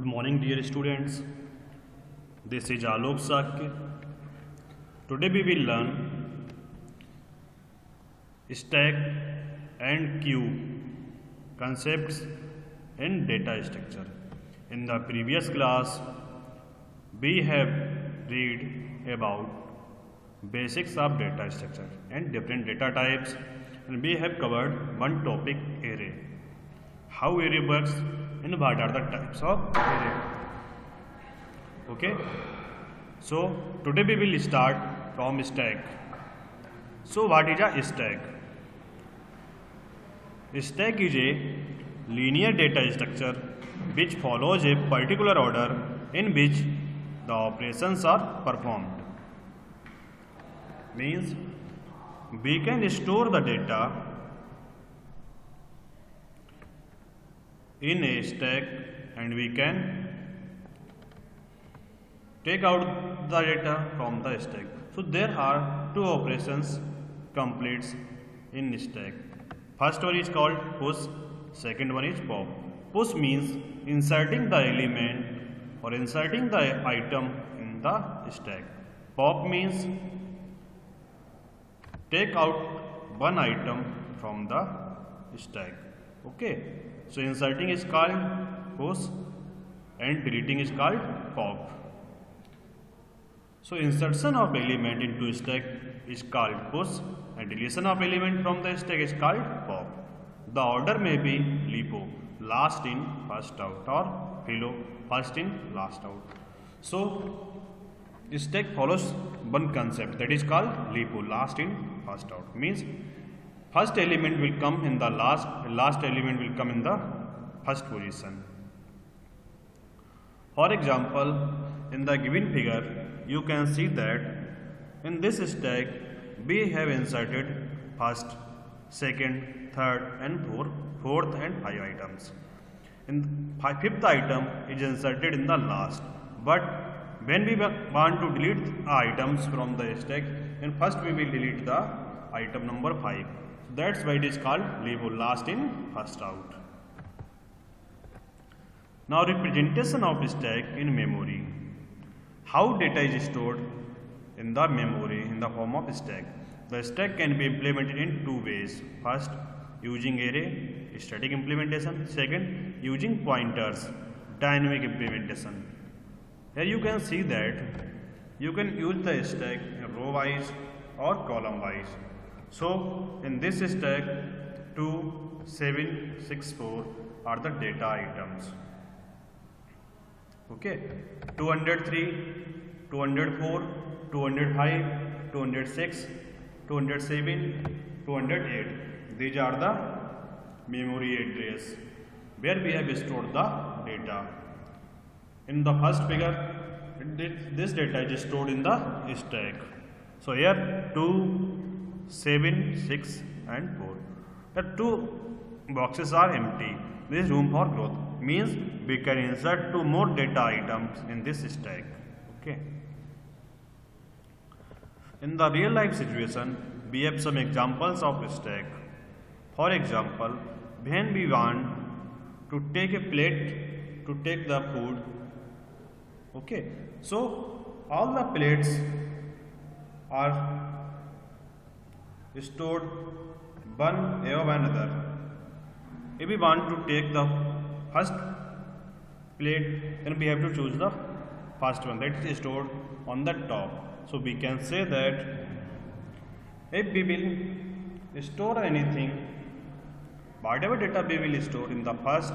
Good morning, dear students. This is Alok Sakya. Today we will learn stack and queue concepts in data structure. In the previous class, we have read about basics of data structure and different data types, and we have covered one topic, array. How array works and what are the types of array. Okay, so today we will start from stack. So what is a stack? Stack is a linear data structure which follows a particular order in which the operations are performed. Means we can store the data in a stack and we can take out the data from the stack. So there are two operations completes in stack. First one is called push, second one is pop. Push means inserting the element or inserting the item in the stack. Pop means take out one item from the stack. Okay, so inserting is called push and deleting is called pop. So insertion of element into stack is called push and deletion of element from the stack is called pop. The order may be LIFO, last in first out, or FILO, first in last out. So stack follows one concept, that is called LIFO, last in first out. Means first element will come in the last element will come in the first position. For example, in the given figure, you can see that in this stack we have inserted first, second, third and fourth and 5 items. In fifth item is inserted in the last, but when we want to delete items from the stack, then first we will delete the item number 5. That's why it is called LIFO, last in first out. Now representation of stack in memory. How data is stored in the memory in the form of stack. The stack can be implemented in two ways. First, using array, static implementation. Second, using pointers, dynamic implementation. Here you can see that you can use the stack row wise or column wise. So in this stack 2, 7, 6, 4 are the data items. Okay, 203, 204, 205, 206, 207, 208. These are the memory address where we have stored the data. In the first figure, this data is stored in the stack. So here 2, 7, 6 and 4. The two boxes are empty. There is room for growth. Means we can insert two more data items in this stack. Okay. In the real life situation, we have some examples of stack. For example, when we want to take a plate to take the food, okay, so all the plates are stored one above another. If we want to take the first plate, then we have to choose the first one that is stored on the top. So we can say that if we will store anything, whatever data we will store in the first,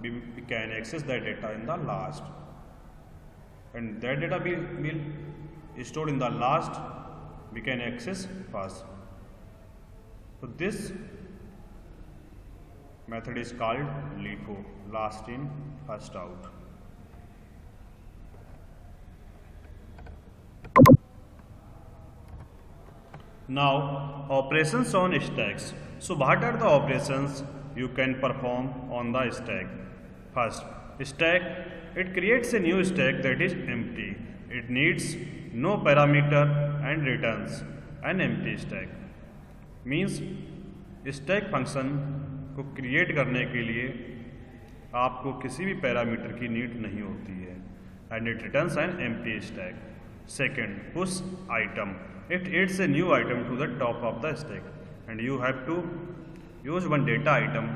we can access that data in the last, and that data we will store in the last, we can access first. So this method is called LIFO, last in first out. Now operations on stacks. So what are the operations you can perform on the stack? First, stack, it creates a new stack that is empty. It needs no parameter and returns an empty stack. Means stack function को create करने के लिए आपको किसी भी parameter की need नहीं होती है, and it returns an empty stack. Second, push item. It adds a new item to the top of the stack and you have to use one data item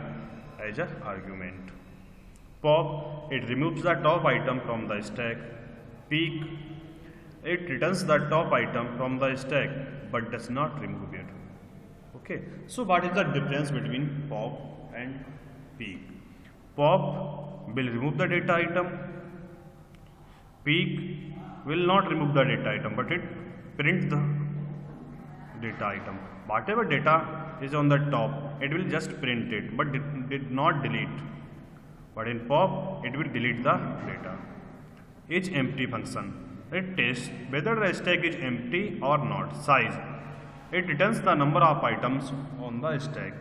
as an argument. Pop, it removes the top item from the stack. Peek, it returns the top item from the stack but does not remove it. Okay, so what is the difference between pop and peek? Pop will remove the data item. Peek will not remove the data item but it prints the data item. Whatever data is on the top, it will just print it but did not delete. But in pop, it will delete the data. Each empty function, it tests whether the stack is empty or not. Size, it returns the number of items on the stack.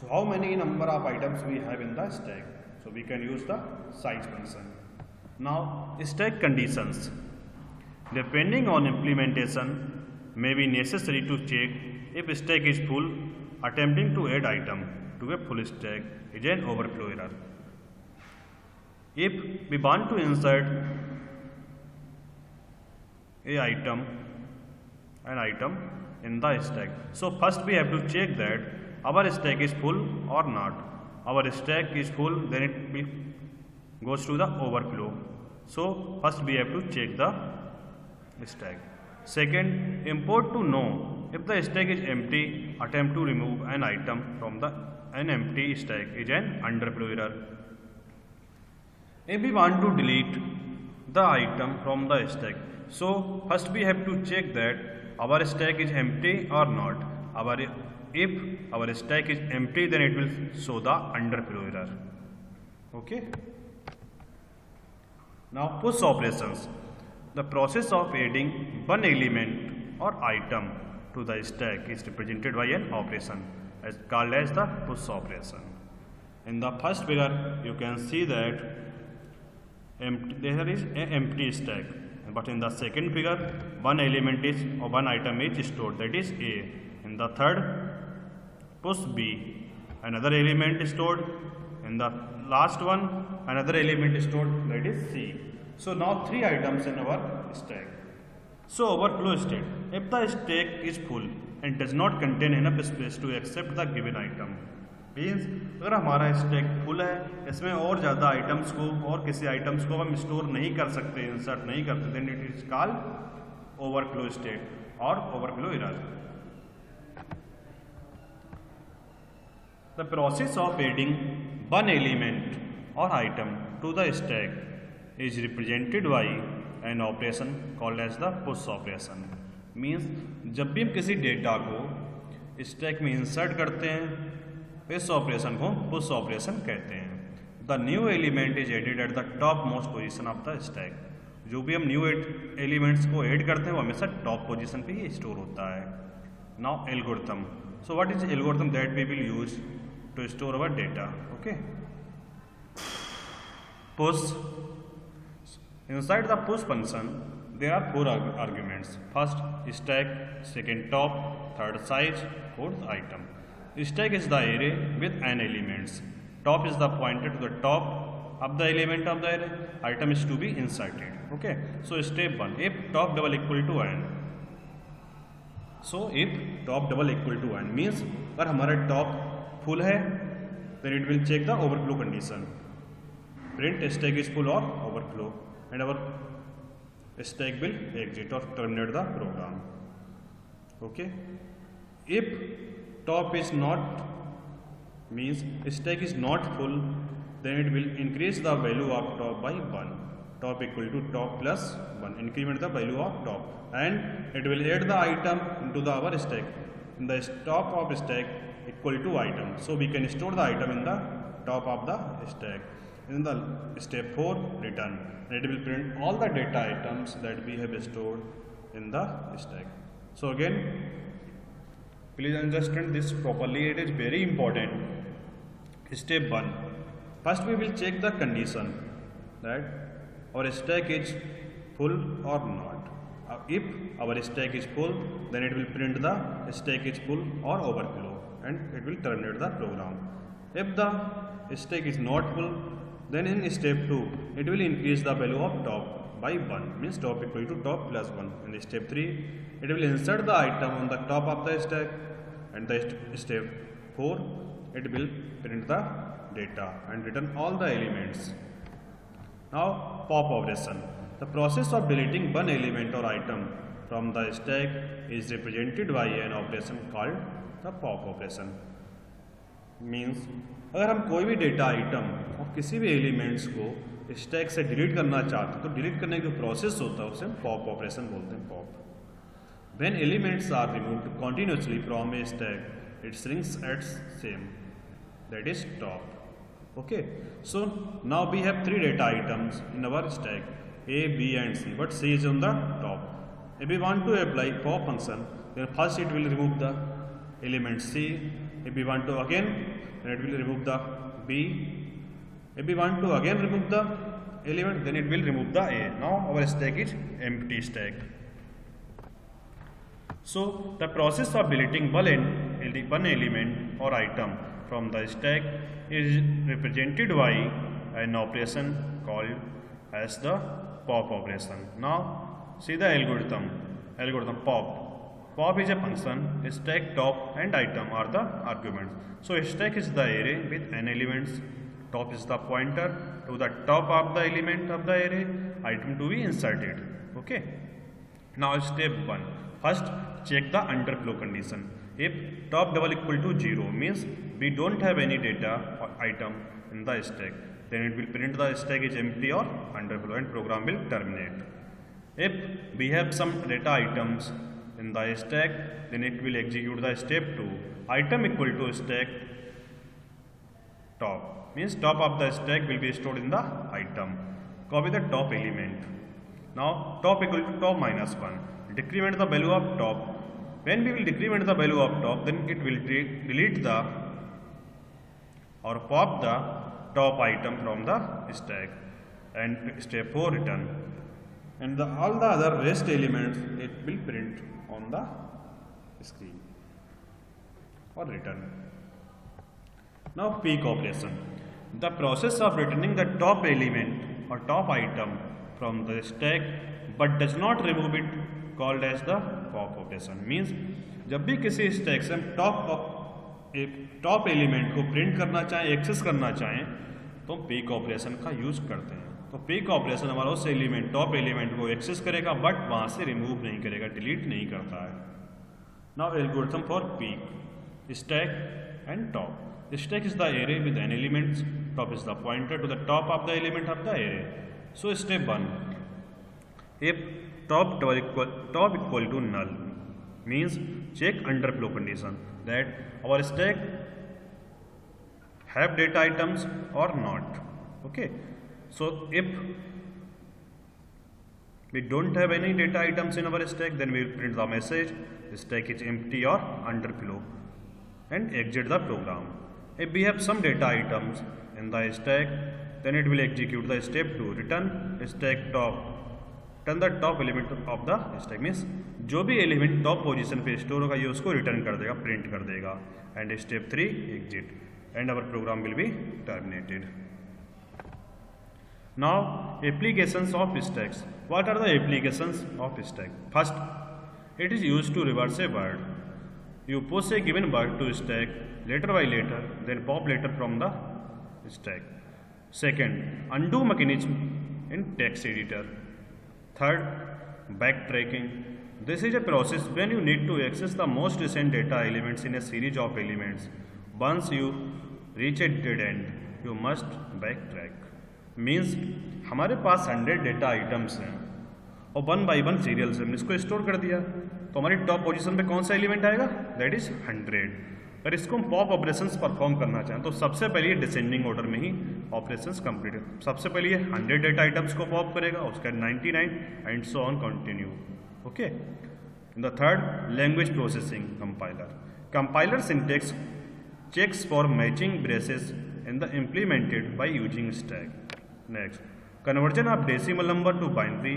So how many number of items we have in the stack? So we can use the size function. Now stack conditions, depending on implementation, may be necessary to check if stack is full. Attempting to add item to a full stack is an overflow error. If we want to insert an item in the stack, so first we have to check that our stack is full or not. Our stack is full, then it goes to the overflow. So first we have to check the stack. Second, import to know if the stack is empty. Attempt to remove an item from an empty stack is an underflow error. If we want to delete the item from the stack, so first we have to check that our stack is empty or not. If our stack is empty, then it will show the underflow error. Okay. Now push operations. The process of adding one element or item to the stack is represented by an operation called as the push operation. In the first figure, you can see that there is an empty stack, but in the second figure, one element is or one item is stored, that is A. In the third, push B, another element is stored. In the last one, another element is stored, that is C. So now three items in our stack. So overflow state, if the stack is full and does not contain enough space to accept the given item, means अगर हमारा stack full है, इसमें और ज़्यादा items को और किसी items को हम स्टोर नहीं कर सकते, इंसर्ट नहीं करते, then it is called overflow state और overflow error. The process of adding one element or item to the stack is represented by an operation called as the push operation. Means जब भी हम किसी data को stack में insert करते हैं, इस ऑपरेशन को पुश ऑपरेशन कहते हैं. The new element is added at the top most position of the stack. जो भी हम न्यू एलिमेंट्स को ऐड करते हैं वो हमेशा टॉप पोजीशन पे ही स्टोर होता है. Now algorithm. So what is algorithm that we will use to store our data? Okay. Push. Inside the push function, there are four arguments. First, stack. Second, top. Third, size. Fourth, item. Stack is the array with n elements. Top is the pointer to the top of the element of the array. Item is to be inserted. Okay. So step 1. If top double equal to n. So if top double equal to n means अगर हमारा top full है, then it will check the overflow condition. Print stack is full or overflow. And our stack will exit or terminate the program. Okay. If top is not, means stack is not full, then it will increase the value of top by 1. Top equal to top plus 1. Increment the value of top, and it will add the item into our stack. In the top of stack equal to item, so we can store the item in the top of the stack. In the step 4, return. It will print all the data items that we have stored in the stack. So again, please understand this properly. It is very important. Step 1. First we will check the condition that our stack is full or not. If our stack is full, then it will print the stack is full or overflow, and it will terminate the program. If the stack is not full, then in step 2 it will increase the value of top by 1, means top equal to top plus 1. In step 3 it will insert the item on the top of the stack, and the step 4 it will print the data and return all the elements. Now pop operation. The process of deleting one element or item from the stack is represented by an operation called the pop operation. Means अगर हम कोई भी data item और किसी भी elements को stack से delete करना चाहते हैं तो डिलीट करने का जो प्रोसेस होता है उसे हम पॉप ऑपरेशन बोलते हैं. Pop when elements are removed continuously from a stack it shrinks at same, that is top. Okay, so now we have three data items in our stack A, B and C, but C is on the top. If we want to apply pop function, then first it will remove the element C. If we want to again, then it will remove the B. If we want to again remove the element, then it will remove the A. Now our stack is empty stack. So the process of deleting one element or item from the stack is represented by an operation called as the pop operation. Now see the algorithm pop. Pop is a function. Stack, top and item are the arguments. So stack is the array with n elements. Top is the pointer to the top of the element of the array, item to be inserted. Okay. Now step 1. First check the underflow condition. If top double equal to 0 means we don't have any data or item in the stack, then it will print the stack is empty or underflow and program will terminate. If we have some data items in the stack, then it will execute the step 2. Item equal to stack top means top of the stack will be stored in the item. Copy the top element. Now top equal to top minus 1. Decrement the value of top. When we will decrement the value of top, then it will delete the or pop the top item from the stack, and step 4 return, and all the other rest elements it will print on the screen or return. Now peek operation. The process of returning the top element or top item from the stack but does not remove it called as the pop operation. Means जब भी किसी stack से हम top element को print करना चाहें, access करना चाहें, तो हम पिक ऑपरेशन का यूज करते हैं. तो पिक ऑपरेशन हमारा उस एलिमेंट टॉप एलिमेंट को एक्सेस करेगा बट वहां से रिमूव नहीं करेगा, डिलीट नहीं करता है. Now algorithm for peek stack and top. Stack is the array with n elements. Top is the pointer to the top of the element of the array. So step 1. If top equal to null means check underflow condition that our stack have data items or not. Okay. So if we don't have any data items in our stack, then we will print the message stack is empty or underflow and exit the program. If we have some data items in the stack, then it will execute the step 2, return stack top, return the top element of the stack. Means जो भी element top position पे store होगा ये उसको return कर देगा, print कर देगा. And step 3 exit and our program will be terminated. Now applications of stacks. What are the applications of stack? First, it is used to reverse a word. You push a given word to stack letter by letter, then pop letter from the stack. Second, undo mechanism in text editor. Third, backtracking. This is a process when you need to access the most recent data elements in a series of elements. Once you reach a dead end, you must backtrack. Means हमारे पास 100 data items हैं और 1 by 1 serial से हमने इसको store कर दिया, तो हमारी टॉप पोजीशन पे कौन सा एलिमेंट आएगा? That is 100. अगर इसको हम पॉप ऑपरेशंस परफॉर्म करना चाहें तो सबसे पहले ये डिसेंडिंग ऑर्डर में ही ऑपरेशंस कंप्लीट है. सबसे पहले ये 100 डेटा आइटम्स को पॉप करेगा, उसका 99 and so on continue. Okay. In the third, language processing compiler. Compiler syntax checks for matching braces in the implemented by using stack. Next, conversion of decimal number to binary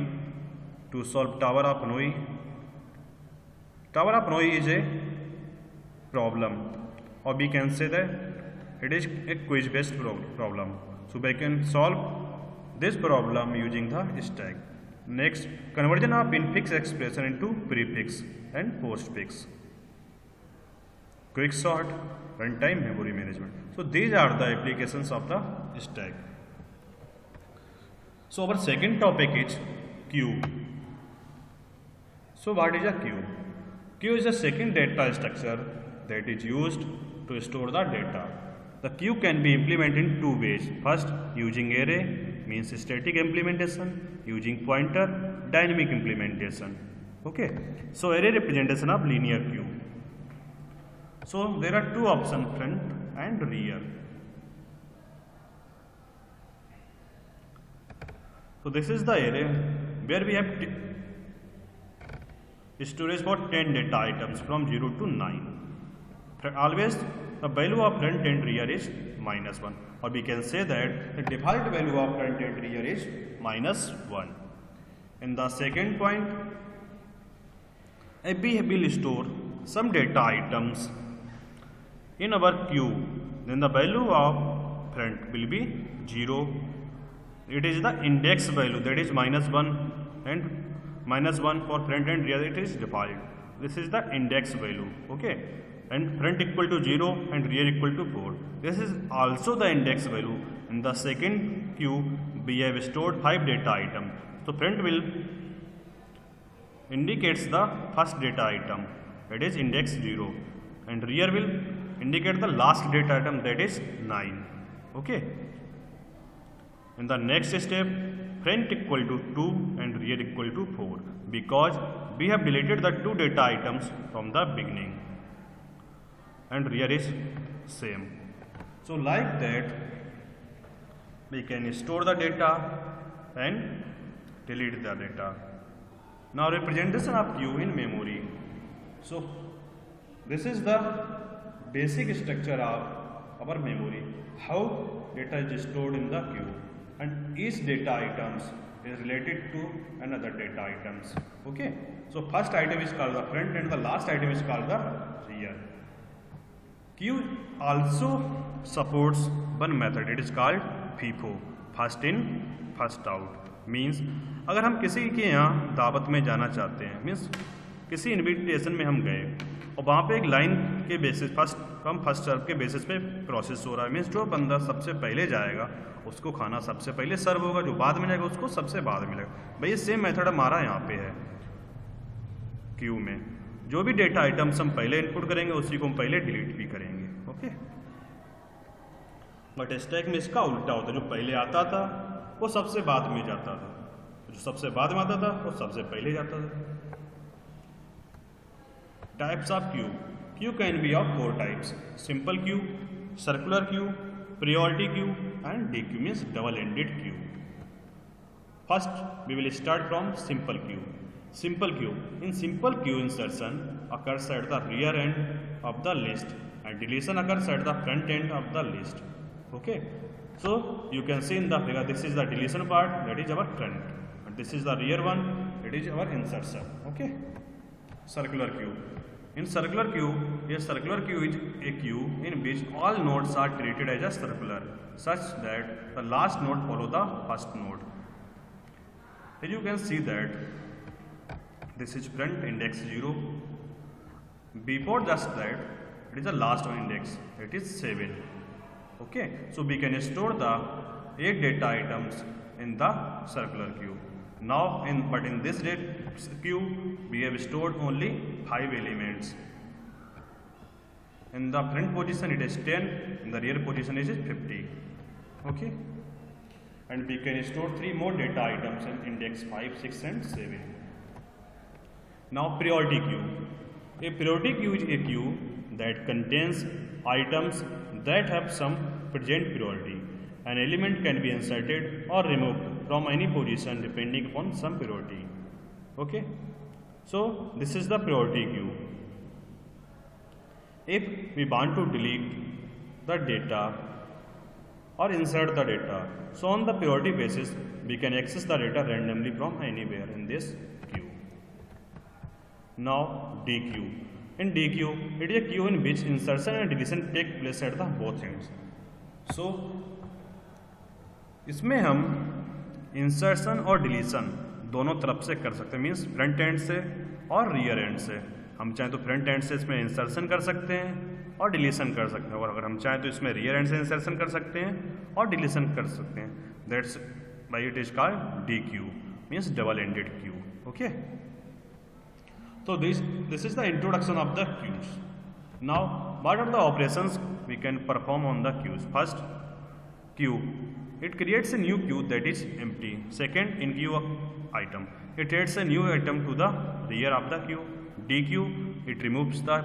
to solve Tower of Hanoi. Tower of Hanoi is a problem, or we can say that It is a quiz based problem. So we can solve this problem using the stack. Next, conversion of infix expression into prefix and postfix. Quick sort, runtime memory management. So these are the applications of the stack. So our second topic is queue. So what is a queue? Queue is a second data structure that is used to store the data. The queue can be implemented in two ways. First, using array means static implementation, using pointer dynamic implementation. Okay. So array representation of linear queue. So there are two options, front and rear. So this is the array where we have storage for 10 data items from 0 to 9. Always the value of front and rear is -1, or we can say that the default value of front and rear is -1. In the second point, if we will store some data items in our queue, then the value of front will be 0. It is the index value, that is -1, and -1 for front and rear, it is default. This is the index value. Okay, and front equal to 0 and rear equal to 4. This is also the index value. In the second queue, we have stored 5 data items. So front will indicates the first data item, that is index 0, and rear will indicate the last data item, that is 9. Okay. In the next step, front equal to 2 and rear equal to 4, because we have deleted the 2 data items from the beginning, and rear is same. So like that, we can store the data and delete the data. Now representation of queue in memory. So this is the basic structure of our memory, how data is stored in the queue, and each data items is related to another data items. Okay, so first item is called the front and the last item is called the rear. Queue also supports one method, it is called FIFO, first in first out. Means अगर हम किसी के यहाँ दावत में जाना चाहते हैं, मीन्स किसी इनविटेशन में हम गए और वहाँ पे एक लाइन के बेसिस फर्स्ट सर्व के बेसिस पे प्रोसेस हो रहा है, मीन्स जो बंदा सबसे पहले जाएगा उसको खाना सबसे पहले सर्व होगा, जो बाद में जाएगा उसको सबसे बाद मिलेगा। भाई ये सेम मेथड हमारा यहाँ पे है क्यू में। जो भी डेटा आइटम्स हम पहले इनपुट करेंगे उसी को हम पहले डिलीट भी करेंगे। ओके, बट स्टैक में इसका उल्टा होता है, जो पहले आता था वो सबसे बाद में जाता था, जो सबसे बाद में आता था वो सबसे पहले जाता था। Types of Q, Q can be of 4 types: simple Q, circular queue, priority queue and DQ means double ended queue. First we will start from simple queue. Simple queue, in simple queue insertion occurs at the rear end of the list and deletion occurs at the front end of the list. Okay, so you can see in the figure, this is the deletion part, that is our front, and this is the rear one, it is our insertion. Okay, circular queue. In circular queue, a circular queue is a queue in which all nodes are treated as a circular, such that the last node follow the first node. Here you can see that this is front index 0. Before just that, it is the last one index, it is 7. Okay, so we can store the 8 data items in the circular queue. Now in this queue we have stored only 5 elements. In the front position it is 10, in the rear position it is 50. Okay, and we can store 3 more data items in index 5, 6 and 7. Now priority queue. A priority queue is a queue that contains items that have some present priority. An element can be inserted or removed from any position depending upon some priority. Okay, so this is the priority queue. If we want to delete the data or insert the data, so on the priority basis we can access the data randomly from anywhere in this queue. Now DQ. In DQ, it is a queue in which insertion and deletion take place at the both ends. सो इसमें हम insertion और deletion दोनों तरफ से कर सकते हैं, means front end से और रियर एंड से। हम चाहें तो फ्रंट एंड से इसमें इंसर्शन कर सकते हैं और डिलीशन कर सकते हैं, और अगर हम चाहें तो इसमें रियर एंड से इंसर्शन कर सकते हैं और डिलीशन कर सकते हैं। That's why it is called D Q, means double ended queue. Okay, so this is the introduction of the queues. Now what are the operations we can perform on the queues? First, queue, it creates a new queue that is empty. Second, in queue item, it adds a new item to the rear of the queue. DQ, it removes the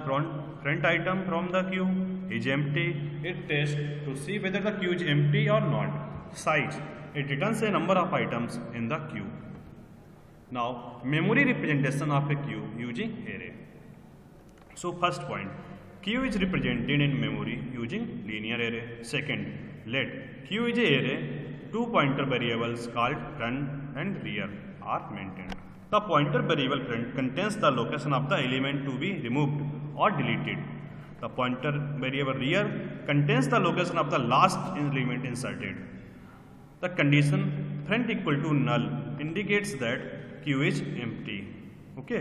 front item from the queue, is empty. It tests to see whether the queue is empty or not. Size, it returns a number of items in the queue. Now memory representation of a queue using array. So first point, queue is represented in memory using linear array. Second, let queue is a array, two pointer variables called front and rear are maintained. The pointer variable front contains the location of the element to be removed or deleted. The pointer variable rear contains the location of the last element inserted. The condition front equal to null indicates that queue is empty. Okay,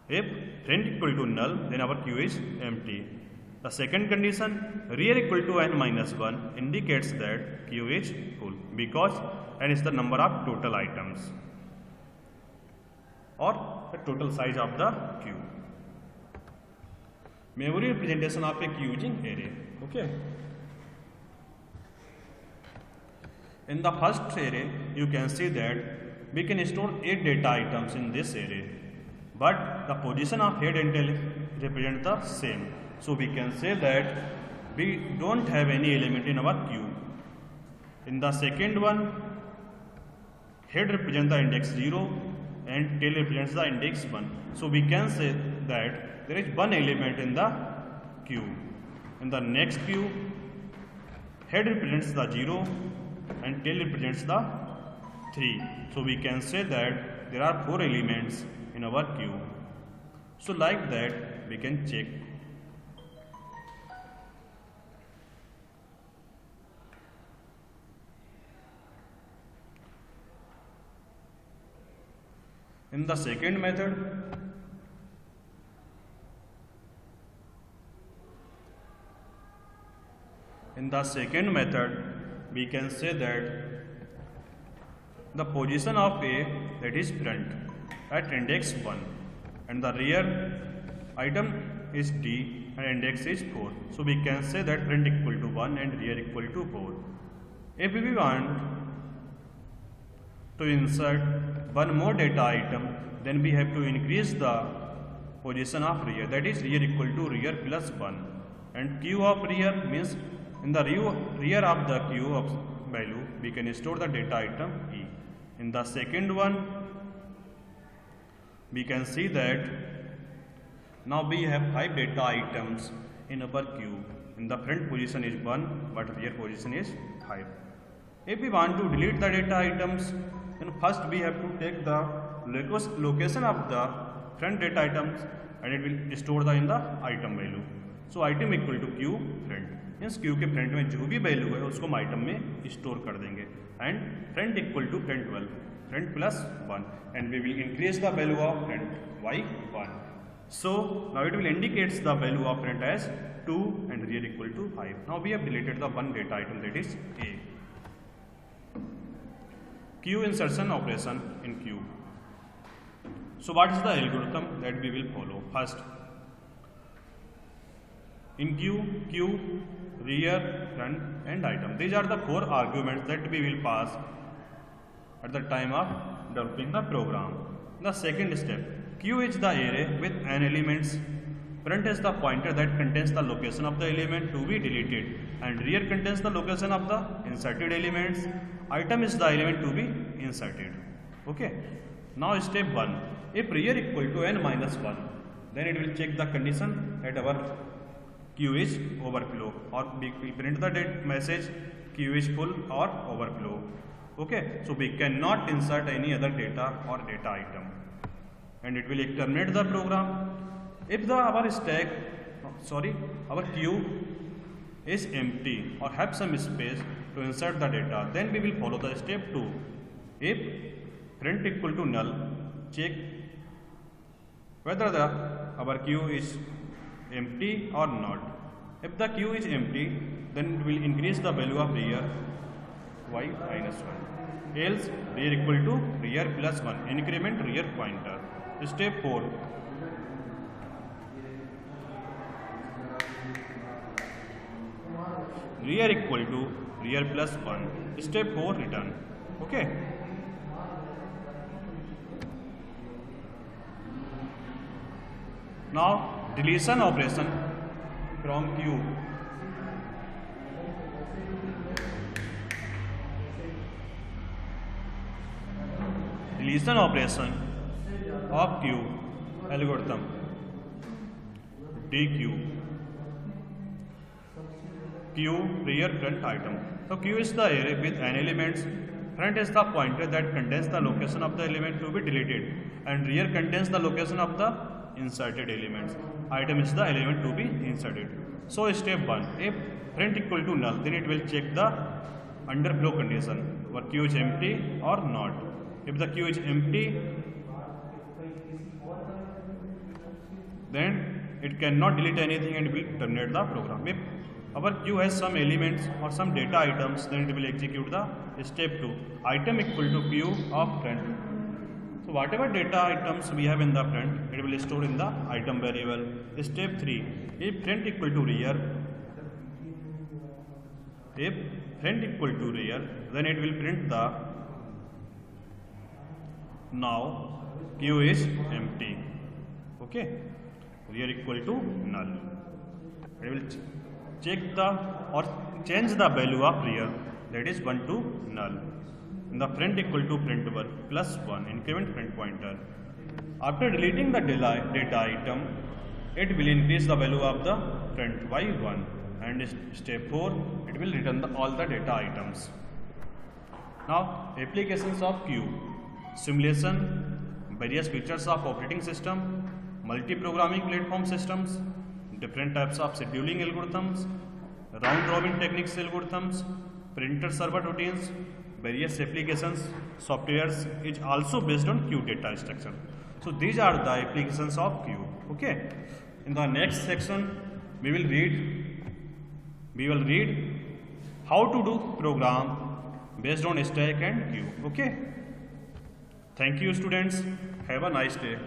if front equal to null, then our queue is empty. The second condition, rear equal to n minus 1, indicates that queue is full because n is the number of total items or the total size of the queue. Memory representation of a queue using array. Okay, in the first array you can see that we can store 8 data items in this array, but the position of head and tail represent the same. So we can say that we don't have any element in our queue. In the second one, head represents the index 0 and tail represents the index 1. So we can say that there is one element in the queue. In the next queue, head represents the 0 and tail represents the 3. So we can say that there are 4 elements in our queue. So like that we can check. In the second method, we can say that the position of A, that is front, at index 1, and the rear item is D and index is 4. So we can say that front equal to 1 and rear equal to 4. If we want to insert one more data item, then we have to increase the position of rear, that is rear equal to rear plus 1, and queue of rear means in the rear of the queue of value we can store the data item E. In the second one, we can see that now we have 5 data items in our queue. In the front position is 1, but rear position is 5. If we want to delete the data items, then first we have to take the location of the front data items and it will store the in the item value. So item equal to queue front, means Q के front में जो भी value है उसको हम item में store कर देंगे, and front equal to front 12, front plus 1, and we will increase the value of front by 1. So now it will indicates the value of front as 2 and rear equal to 5. Now we have deleted the one data item, that is A. Queue insertion operation in queue. So what is the algorithm that we will follow? First, in queue, rear, front and item. These are the 4 arguments that we will pass at the time of developing the program. The second step, queue is the array with n elements. Front is the pointer that contains the location of the element to be deleted, and rear contains the location of the inserted elements. Item is the element to be inserted. Okay. Now step 1, if rear equal to n minus 1, then it will check the condition that our queue is overflow, or we will print the message queue is full or overflow. Okay, so we cannot insert any other data or data item, and it will terminate the program. If our queue is empty or have some space to insert the data, then we will follow the step 2. If print equal to null, check whether our queue is empty or not. If the queue is empty, then it will increase the value of rear y minus 1. Else rear equal to rear plus 1, increment rear pointer. Step 4. Rear equal to rear plus 1. Step 4, return. Okay. Now deletion operation from queue. Deletion operation of queue algorithm. DQ. Queue rear front item. So queue is the array with n elements. Front is the pointer that contains the location of the element to be deleted, and rear contains the location of the inserted elements. Item is the element to be inserted. So step 1, if print equal to null, then it will check the underflow condition, whether queue is empty or not. If the queue is empty, then it cannot delete anything and will terminate the program. If our queue has some elements or some data items, then it will execute the step 2, item equal to queue of front. So whatever data items we have in the front, it will store in the item variable. Step 3, if front equal to rear, then it will print the now queue is empty. Okay, rear equal to null. It will check the or change the value of rear, that is 1 to null. And the front equal to print1 plus 1, increment front pointer. After deleting the data item, it will increase the value of the front by 1. And step 4, it will return all the data items. Now applications of queue: simulation, various features of operating system, multi-programming platform systems, different types of scheduling algorithms, round-robin techniques algorithms, printer server routines, various applications, softwares is also based on queue data structure. So these are the applications of queue. Okay. In the next section, we will read how to do program based on stack and queue. Okay. Thank you, students. Have a nice day.